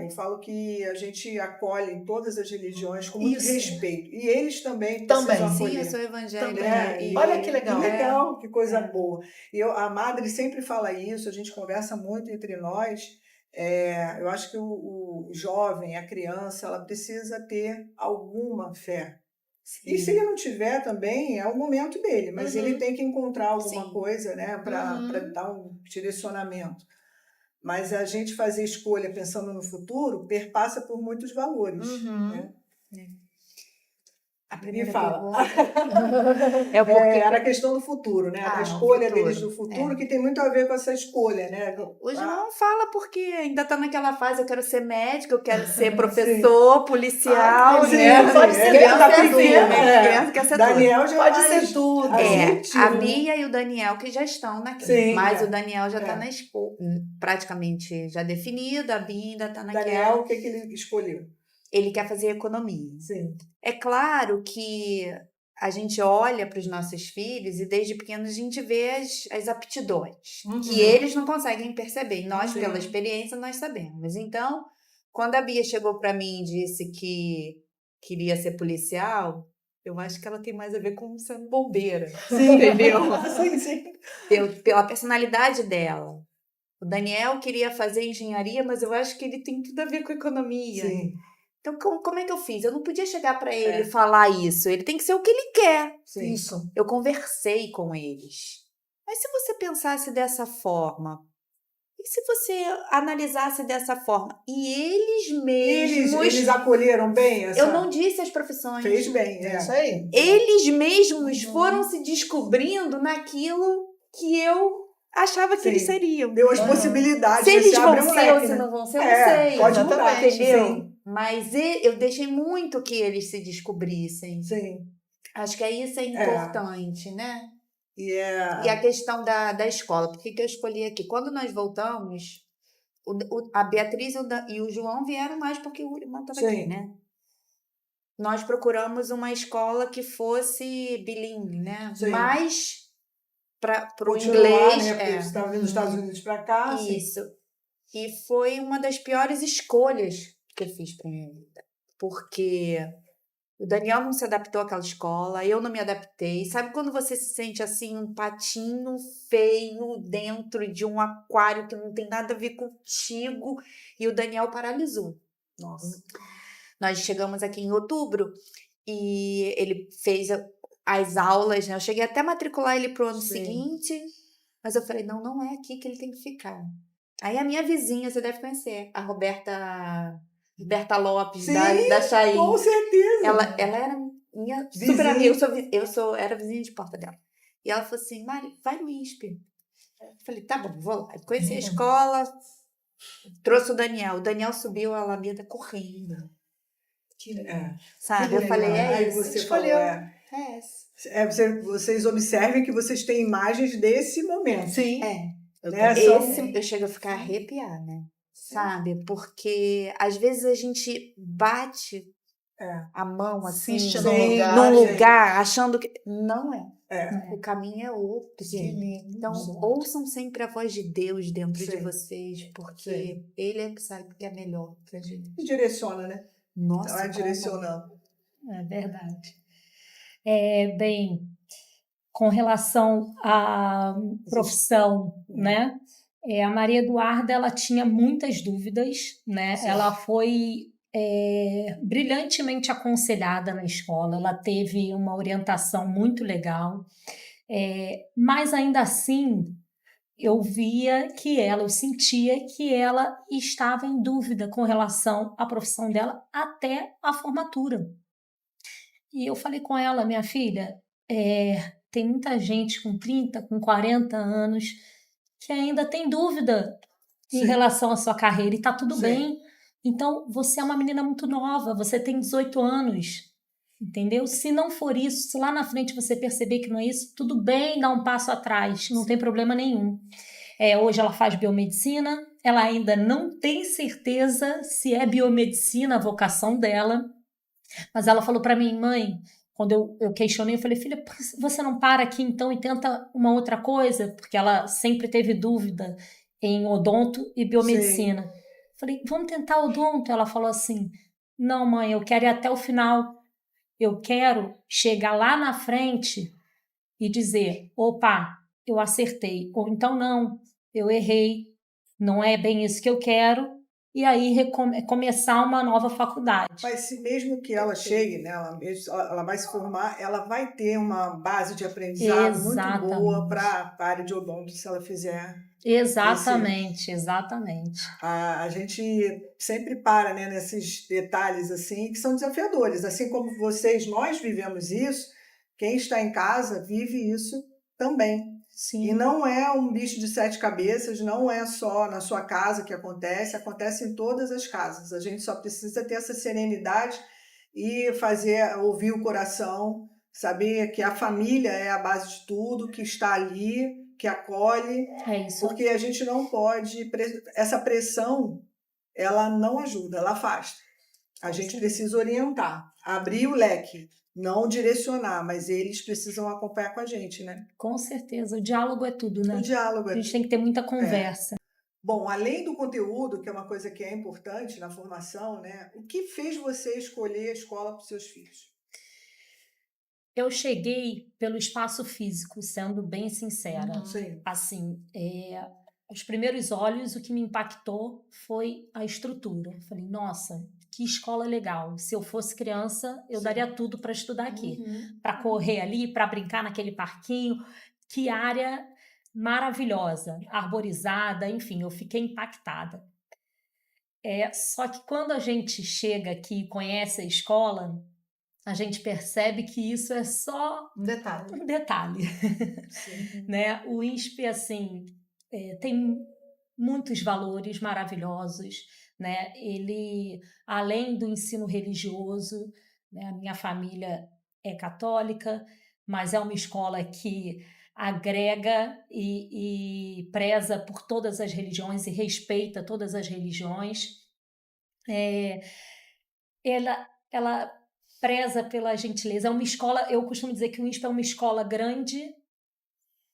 Eu falo que a gente acolhe todas as religiões com muito respeito. E eles também precisam acolher. Sim, eu sou evangélica. Olha que legal. Que legal, que coisa boa. A Madre sempre fala isso, a gente conversa muito entre nós. Eu acho que o jovem, a criança, ela precisa ter alguma fé. E se ele não tiver também, é o momento dele, mas ele tem que encontrar alguma Sim. coisa, né, para dar um direcionamento. Mas a gente fazer escolha pensando no futuro perpassa por muitos valores. Né? A Me primeira fala. é o porquê. Era a questão do futuro, né? Ah, Da o escolha futuro. deles do futuro, que tem muito a ver com essa escolha, né? O João fala porque ainda tá naquela fase, eu quero ser médico, eu quero ser Sim. professor, policial, Sim, né? pode ser Criança dentro é da assim, cozinha, né? Criança quer ser tudo. Daniel já Pode mais ser tudo. assertivo, A né? Bia e o Daniel que já estão naquilo. Sim, Mas o Daniel já tá praticamente já definido, a Bia ainda tá naquela. Daniel, o que ele escolheu? Ele quer fazer economia. Sim. É claro que a gente olha para os nossos filhos e desde pequenos a gente vê as aptidões que eles não conseguem perceber. E nós, pela experiência, nós sabemos. Então, quando a Bia chegou para mim e disse que queria ser policial, eu acho que ela tem mais a ver com sendo bombeira. Sim. Entendeu? Sim. Pela personalidade dela. O Daniel queria fazer engenharia, mas eu acho que ele tem tudo a ver com economia. Sim. Então, como é que eu fiz? Eu não podia chegar para ele e falar isso. Ele tem que ser o que ele quer. Sim. Isso. Eu conversei com eles. Mas se você pensasse dessa forma, e se você analisasse dessa forma, e eles mesmos... Eles acolheram bem essa... Eu não disse as profissões. Fez bem, Isso aí. Eles mesmos foram se descobrindo naquilo que eu achava que eles seriam. Deu as possibilidades. Se eles você vão abre um ser leque, ou se né? não vão ser, eu não sei. Pode mudar, entendeu? Sim. Mas eu deixei muito que eles se descobrissem. Sim. Acho que isso é importante, né? E a questão da escola. Por que eu escolhi aqui? Quando nós voltamos, a Beatriz e o João vieram mais porque o irmão estava aqui, né? Nós procuramos uma escola que fosse bilíngue, né? Sim. Mas para o inglês, inglês. né? Porque você estava vindo dos Estados Unidos para cá. Isso. E foi uma das piores escolhas que eu fiz para minha vida. Porque o Daniel não se adaptou àquela escola, eu não me adaptei. Sabe quando você se sente assim, um patinho feio dentro de um aquário que não tem nada a ver contigo? E o Daniel paralisou. Nossa. Nós chegamos aqui em outubro e ele fez as aulas, né? Eu cheguei até a matricular ele pro ano seguinte, mas eu falei, não é aqui que ele tem que ficar. Aí a minha vizinha, você deve conhecer, a Roberta Lopes, da Chain. Com certeza. Ela era minha super amiga, era vizinha de porta dela. E ela falou assim, Mari, vai no INSP. Eu falei, tá bom, vou lá. Conheci a escola, trouxe o Daniel. O Daniel subiu a Alameda correndo. Sabe? Eu falei, Aí isso. você Escolheu. Vocês observem que vocês têm imagens desse momento. Sim. Eu chego a ficar arrepiada, né? Sabe? Porque às vezes a gente bate a mão assim num lugar achando que não é. O caminho é outro. Então ouçam sempre a voz de Deus dentro de vocês, porque Ele é que sabe o que é melhor pra gente. E direciona, né? Nossa, vai direcionando. É verdade. Bem, com relação à profissão, né? A Maria Eduarda, ela tinha muitas dúvidas, né? Sim. Ela foi brilhantemente aconselhada na escola, ela teve uma orientação muito legal, mas ainda assim eu sentia que ela estava em dúvida com relação à profissão dela até a formatura. E eu falei com ela, minha filha, tem muita gente com 30, com 40 anos que ainda tem dúvida em relação à sua carreira e tá tudo bem. Então, você é uma menina muito nova, você tem 18 anos, entendeu? Se não for isso, se lá na frente você perceber que não é isso, tudo bem, dá um passo atrás, não tem problema nenhum. Hoje ela faz biomedicina, ela ainda não tem certeza se é biomedicina a vocação dela, mas ela falou para mim, mãe, quando eu questionei, eu falei, filha, você não para aqui então e tenta uma outra coisa? Porque ela sempre teve dúvida em odonto e biomedicina. Falei, vamos tentar odonto? Ela falou assim, não, mãe, eu quero ir até o final. Eu quero chegar lá na frente e dizer, opa, eu acertei. Ou então, não, eu errei. Não é bem isso que eu quero e aí começar uma nova faculdade. Mas se mesmo que ela chegue, né, ela vai se formar, ela vai ter uma base de aprendizado muito boa para a área de odonto, se ela fizer. Exatamente. A gente sempre para, né, nesses detalhes assim que são desafiadores. Assim como nós vivemos isso, quem está em casa vive isso também. Sim. E não é um bicho de 7 cabeças, não é só na sua casa que acontece em todas as casas. A gente só precisa ter essa serenidade e ouvir o coração, saber que a família é a base de tudo, que está ali, que acolhe. É isso. Porque a gente não pode, essa pressão, ela não ajuda, ela afasta. A gente precisa orientar, abrir o leque. Não direcionar, mas eles precisam acompanhar com a gente, né? Com certeza. O diálogo é tudo, né? O diálogo é tudo. A gente tem que ter muita conversa. Bom, além do conteúdo, que é uma coisa que é importante na formação, né? O que fez você escolher a escola para os seus filhos? Eu cheguei pelo espaço físico, sendo bem sincera. Sim. Assim, aos primeiros olhos, o que me impactou foi a estrutura. Eu falei, nossa, que escola legal. Se eu fosse criança, eu daria tudo para estudar aqui. Para correr ali, para brincar naquele parquinho. Que área maravilhosa, arborizada, enfim, eu fiquei impactada. Só que quando a gente chega aqui e conhece a escola, a gente percebe que isso é só um detalhe. Né? O INSP, assim, tem muitos valores maravilhosos, né? Ele, além do ensino religioso, né? A minha família é católica, mas é uma escola que agrega e preza por todas as religiões e respeita todas as religiões. Ela preza pela gentileza. É uma escola, eu costumo dizer que o INSP é uma escola grande,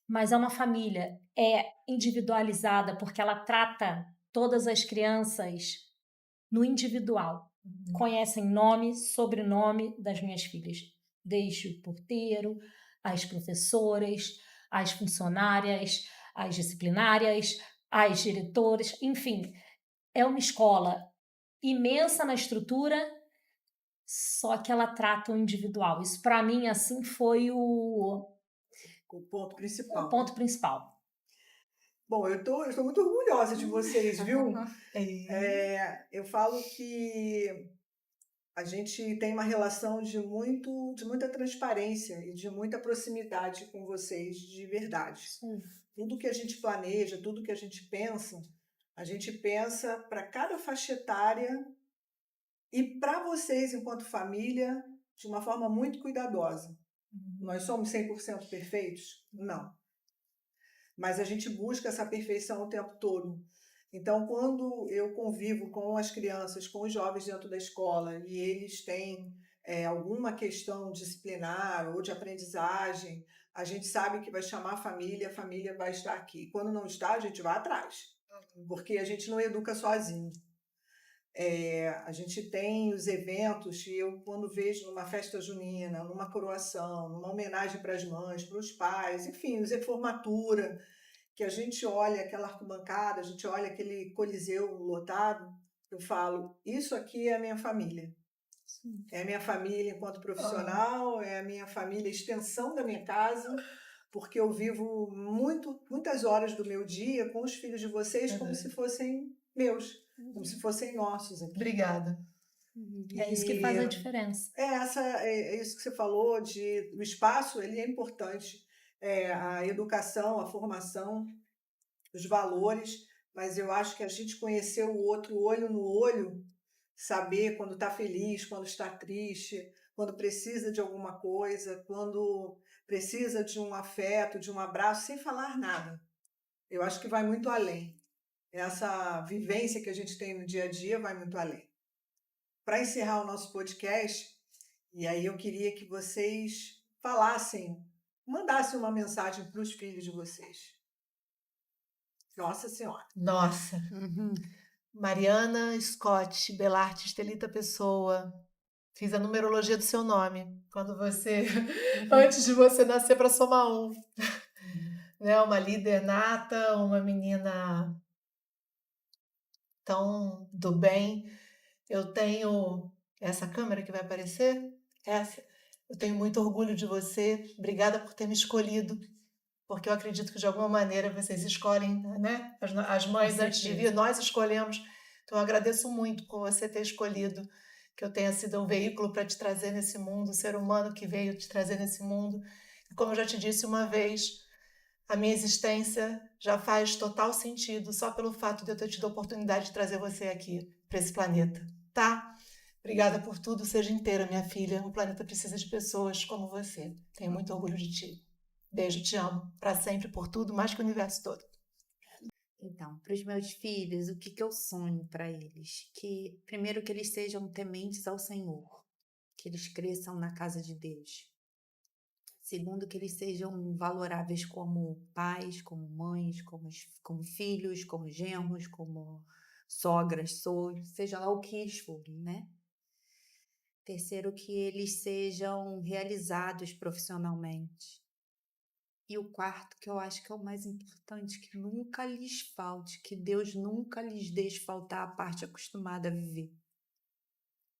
mas é uma família, é individualizada, porque ela trata todas as crianças no individual. Conhecem nome, sobrenome das minhas filhas, desde o porteiro, as professoras, as funcionárias, as disciplinárias, as diretoras, enfim, é uma escola imensa na estrutura, só que ela trata o individual. Isso, para mim, assim, foi o ponto principal. O ponto principal. Bom, eu estou muito orgulhosa de vocês, viu? Eu falo que a gente tem uma relação de muita transparência e de muita proximidade com vocês, de verdade. Sim. Tudo que a gente planeja, tudo que a gente pensa para cada faixa etária e para vocês, enquanto família, de uma forma muito cuidadosa. Nós somos 100% perfeitos? Não. Mas a gente busca essa perfeição o tempo todo. Então, quando eu convivo com as crianças, com os jovens dentro da escola, e eles têm alguma questão disciplinar ou de aprendizagem, a gente sabe que vai chamar a família vai estar aqui. Quando não está, a gente vai atrás, porque a gente não educa sozinho. A gente tem os eventos, e eu quando vejo numa festa junina, numa coroação, numa homenagem para as mães, para os pais, enfim, formatura, que a gente olha aquela arquibancada, a gente olha aquele coliseu lotado, eu falo, isso aqui é a minha família. Sim. É a minha família enquanto profissional, é a minha família, extensão da minha casa, porque eu vivo muitas horas do meu dia com os filhos de vocês como se fossem meus, como se fossem nossos aqui. Obrigada. É isso que faz a diferença. É isso que você falou, o espaço, ele é importante. A educação, a formação, os valores, mas eu acho que a gente conhecer o outro olho no olho, saber quando está feliz, quando está triste, quando precisa de alguma coisa, quando precisa de um afeto, de um abraço, sem falar nada. Eu acho que vai muito além. Essa vivência que a gente tem no dia a dia vai muito além. Para encerrar o nosso podcast, e aí eu queria que vocês mandassem uma mensagem para os filhos de vocês. Nossa Senhora. Nossa. Mariana Scott Belarte Estelita Pessoa. Fiz a numerologia do seu nome. Quando você, antes de você nascer, para somar um. Né? Uma líder nata, uma menina tão do bem. Eu tenho essa câmera que vai aparecer, essa. Eu tenho muito orgulho de você. Obrigada por ter me escolhido, porque eu acredito que de alguma maneira vocês escolhem, né? As mães Com antes de certeza. vir, nós escolhemos. Então eu agradeço muito por você ter escolhido que eu tenha sido um veículo para te trazer nesse mundo, o ser humano que veio te trazer nesse mundo. E como eu já te disse uma vez, a minha existência já faz total sentido só pelo fato de eu ter tido a oportunidade de trazer você aqui para esse planeta, tá? Obrigada por tudo, seja inteira, minha filha. O planeta precisa de pessoas como você. Tenho muito orgulho de ti. Beijo, te amo. Para sempre, por tudo, mais que o universo todo. Então, para os meus filhos, o que eu sonho para eles? Que, primeiro, que eles sejam tementes ao Senhor, que eles cresçam na casa de Deus. Segundo, que eles sejam valoráveis como pais, como mães, como filhos, como genros, como sogras, sogros, seja lá o que eles forem, né? Terceiro, que eles sejam realizados profissionalmente. E o quarto, que eu acho que é o mais importante, que nunca lhes falte, que Deus nunca lhes deixe faltar a parte acostumada a viver.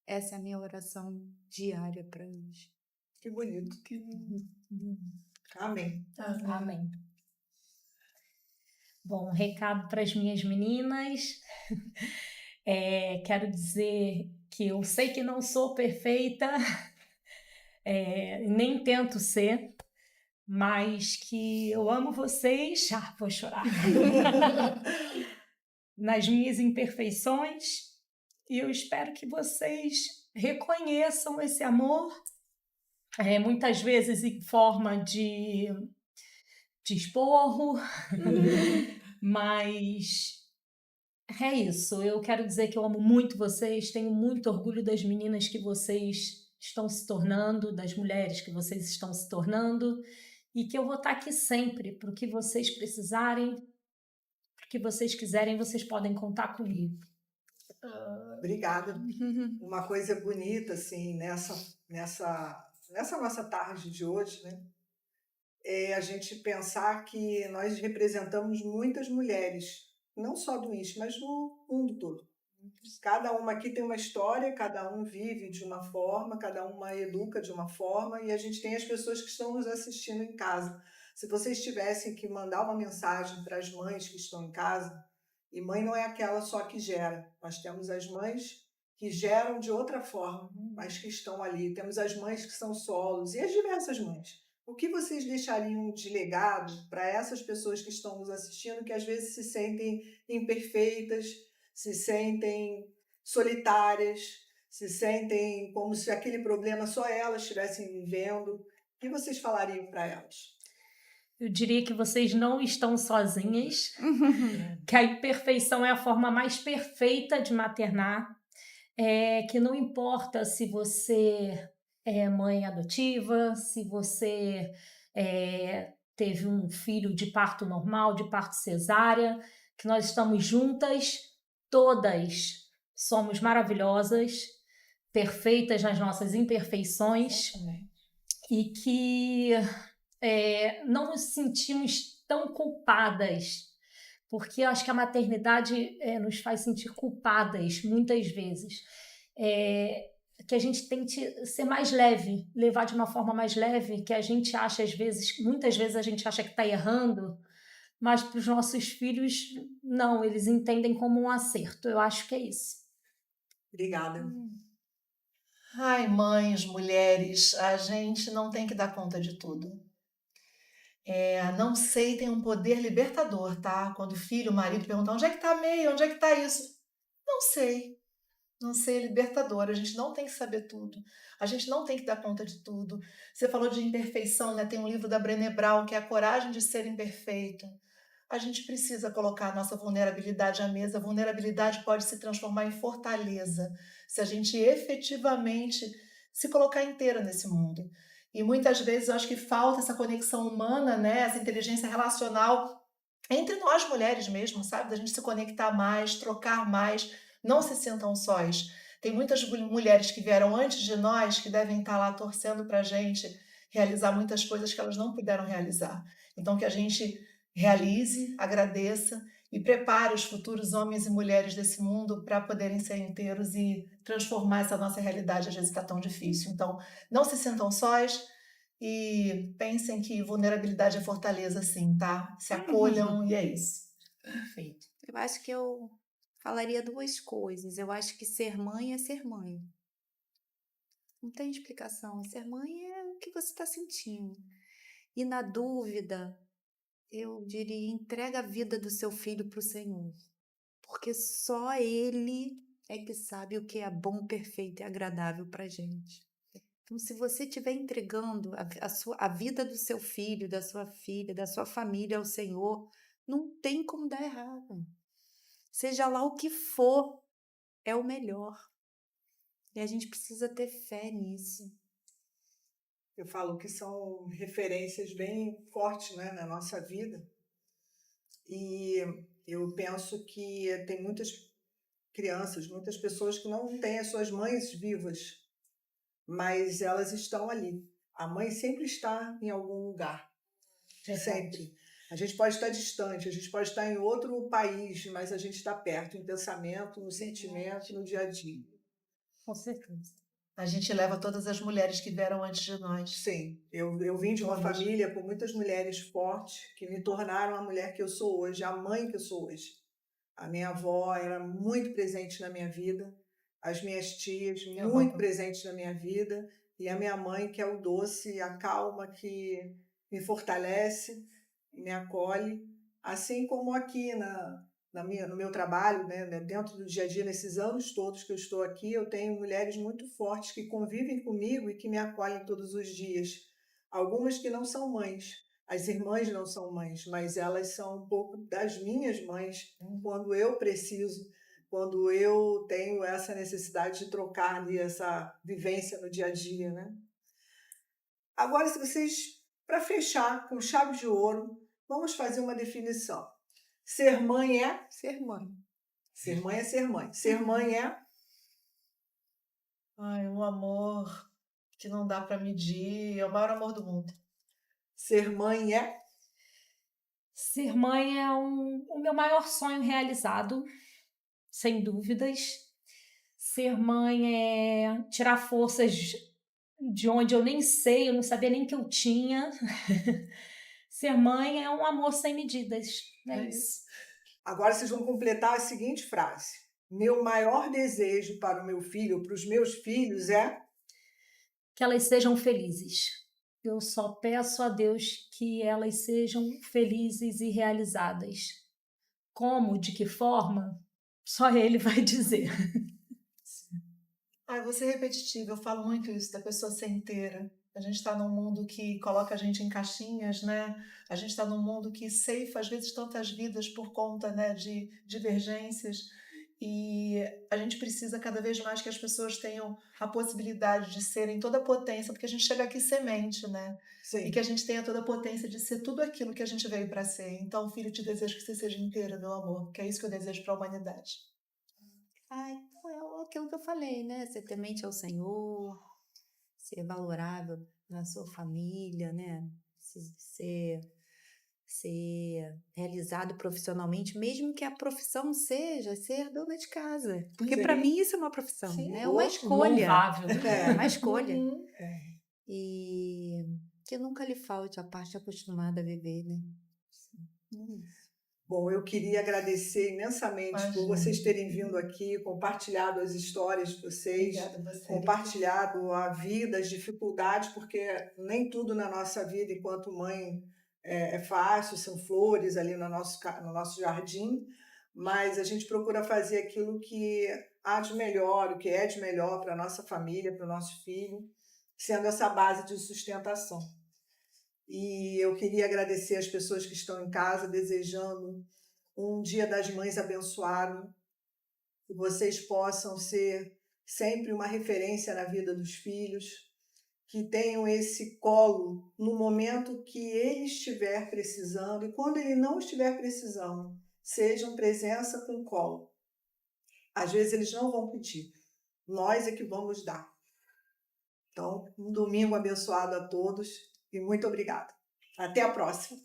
Essa é a minha oração diária para eles. Que bonito. Amém. Amém. Bom, um recado para as minhas meninas. Quero dizer que eu sei que não sou perfeita, nem tento ser, mas que eu amo vocês. Vou chorar. Nas minhas imperfeições, e eu espero que vocês reconheçam esse amor, muitas vezes em forma de esporro, mas é isso. Eu quero dizer que eu amo muito vocês, tenho muito orgulho das meninas que vocês estão se tornando, das mulheres que vocês estão se tornando, e que eu vou estar aqui sempre para o que vocês precisarem, para o que vocês quiserem, vocês podem contar comigo. Obrigada. Uma coisa bonita, assim, nessa nossa tarde de hoje, né? É a gente pensar que nós representamos muitas mulheres, não só do INSP, mas no mundo todo. Cada uma aqui tem uma história, cada um vive de uma forma, cada uma educa de uma forma, e a gente tem as pessoas que estão nos assistindo em casa. Se vocês tivessem que mandar uma mensagem para as mães que estão em casa, e mãe não é aquela só que gera, nós temos as mães que geram de outra forma, mas que estão ali. Temos as mães que são solos e as diversas mães. O que vocês deixariam de legado para essas pessoas que estão nos assistindo, que às vezes se sentem imperfeitas, se sentem solitárias, se sentem como se aquele problema só elas estivessem vivendo? O que vocês falariam para elas? Eu diria que vocês não estão sozinhas, que a imperfeição é a forma mais perfeita de maternar, que não importa se você é mãe adotiva, se você teve um filho de parto normal, de parto cesárea, que nós estamos juntas, todas somos maravilhosas, perfeitas nas nossas imperfeições, e que não nos sentimos tão culpadas, porque eu acho que a maternidade nos faz sentir culpadas muitas vezes. Que a gente tente ser mais leve, levar de uma forma mais leve, que a gente acha muitas vezes a gente acha que está errando, mas para os nossos filhos, não, eles entendem como um acerto. Eu acho que é isso. Obrigada. Ai, mães, mulheres, a gente não tem que dar conta de tudo. Não sei, tem um poder libertador, tá? Quando o filho, o marido pergunta onde é que tá a meia, onde é que tá isso? Não sei. Não sei, é libertador. A gente não tem que saber tudo. A gente não tem que dar conta de tudo. Você falou de imperfeição, né? Tem um livro da Brené Brown que é A Coragem de Ser Imperfeito. A gente precisa colocar a nossa vulnerabilidade à mesa. A vulnerabilidade pode se transformar em fortaleza se a gente efetivamente se colocar inteira nesse mundo. E muitas vezes eu acho que falta essa conexão humana, né? Essa inteligência relacional entre nós mulheres mesmo, sabe? Da gente se conectar mais, trocar mais. Não se sintam sós. Tem muitas mulheres que vieram antes de nós que devem estar lá torcendo para a gente realizar muitas coisas que elas não puderam realizar. Então, que a gente realize, agradeça e prepare os futuros homens e mulheres desse mundo para poderem ser inteiros e transformar essa nossa realidade, às vezes está tão difícil. Então, não se sintam sós e pensem que vulnerabilidade é fortaleza, sim, tá? Se acolham e é isso. Perfeito. Eu acho que eu falaria duas coisas. Eu acho que ser mãe é ser mãe. Não tem explicação. Ser mãe é o que você está sentindo. E na dúvida, eu diria, entrega a vida do seu filho para o Senhor. Porque só Ele é que sabe o que é bom, perfeito e agradável para a gente. Então, se você estiver entregando a vida do seu filho, da sua filha, da sua família ao Senhor, não tem como dar errado. Seja lá o que for, é o melhor. E a gente precisa ter fé nisso. Eu falo que são referências bem fortes, né, na nossa vida. E eu penso que tem muitas crianças, muitas pessoas que não têm as suas mães vivas, mas elas estão ali. A mãe sempre está em algum lugar, sempre. A gente pode estar distante, a gente pode estar em outro país, mas a gente está perto, em pensamento, no sentimento, no dia a dia. Com certeza. A gente leva todas as mulheres que vieram antes de nós. Sim, eu vim de uma Todas. família com muitas mulheres fortes que me tornaram a mulher que eu sou hoje, a mãe que eu sou hoje. A minha avó era muito presente na minha vida, as minhas tias muito presentes na minha vida, e a minha mãe, que é o doce, a calma, que me fortalece, me acolhe, assim como aqui no meu trabalho, né, dentro do dia a dia, nesses anos todos que eu estou aqui, eu tenho mulheres muito fortes que convivem comigo e que me acolhem todos os dias. Algumas que não são mães, as irmãs não são mães, mas elas são um pouco das minhas mães quando eu preciso, quando eu tenho essa necessidade de trocar ali essa vivência no dia a dia, né? Agora, se vocês, para fechar com chave de ouro, vamos fazer uma definição. Ser mãe é? Ser mãe. Ser mãe é ser mãe. Ser mãe é? Ai, um amor que não dá para medir, é o maior amor do mundo. Ser mãe é? Ser mãe é o meu maior sonho realizado, sem dúvidas. Ser mãe é tirar forças de onde eu nem sei, eu não sabia nem que eu tinha. Ser mãe é um amor sem medidas. É isso. Agora vocês vão completar a seguinte frase. Meu maior desejo para o meu filho, para os meus filhos é? Que elas sejam felizes. Eu só peço a Deus que elas sejam felizes e realizadas. Como, de que forma, só Ele vai dizer. Ai, vou ser repetitiva, eu falo muito isso da pessoa ser inteira. A gente está num mundo que coloca a gente em caixinhas, né? A gente está num mundo que ceifa, às vezes, tantas vidas por conta, né, de divergências. E a gente precisa cada vez mais que as pessoas tenham a possibilidade de serem toda a potência, porque a gente chega aqui semente, né? Sim. E que a gente tenha toda a potência de ser tudo aquilo que a gente veio para ser. Então, filho, te desejo que você seja inteira, meu amor, que é isso que eu desejo para a humanidade. Então é aquilo que eu falei, né? Ser temente ao Senhor, ser valorável na sua família, né? Ser realizado profissionalmente, mesmo que a profissão seja ser dona de casa. Porque para mim isso é uma profissão, Sim. né? É uma escolha. Louvável. É uma escolha. Uhum. E que nunca lhe falte a parte acostumada a viver, né? Bom, eu queria agradecer imensamente por vocês terem vindo aqui, compartilhado as histórias de vocês, Obrigada a você. compartilhado a vida, as dificuldades, porque nem tudo na nossa vida enquanto mãe é fácil, são flores ali no nosso jardim, mas a gente procura fazer aquilo que há de melhor, o que é de melhor para a nossa família, para o nosso filho, sendo essa base de sustentação. E eu queria agradecer as pessoas que estão em casa, desejando um Dia das Mães abençoado, que vocês possam ser sempre uma referência na vida dos filhos, que tenham esse colo no momento que ele estiver precisando, e quando ele não estiver precisando, sejam presença com colo. Às vezes eles não vão pedir, nós é que vamos dar. Então, um domingo abençoado a todos e muito obrigada. Até a próxima.